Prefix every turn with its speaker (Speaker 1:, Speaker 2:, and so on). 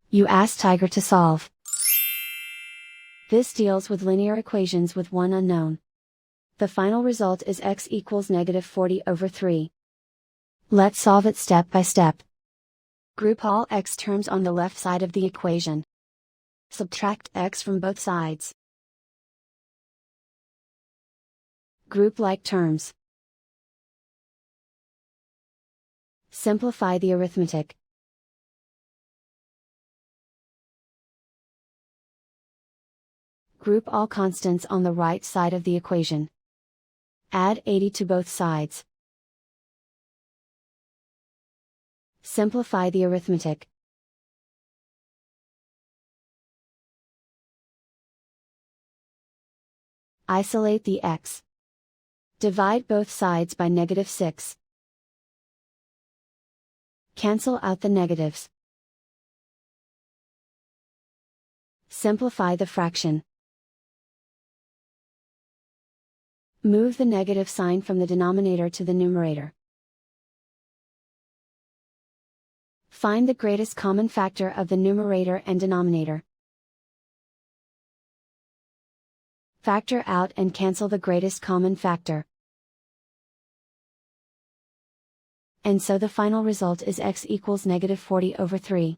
Speaker 1: You ask Tiger to solve. This deals with linear equations with one unknown. The final result is x equals -40/3. Let's solve it step by step. Group all x terms on the left side of the equation. Subtract x from both sides. Group like terms. Simplify the arithmetic. Group all constants on the right side of the equation. Add 80 to both sides. Simplify the arithmetic. Isolate the x. Divide both sides by -6. Cancel out the negatives. Simplify the fraction. Move the negative sign from the denominator to the numerator. Find the greatest common factor of the numerator and denominator. Factor out and cancel the greatest common factor. And so the final result is x equals -40/3.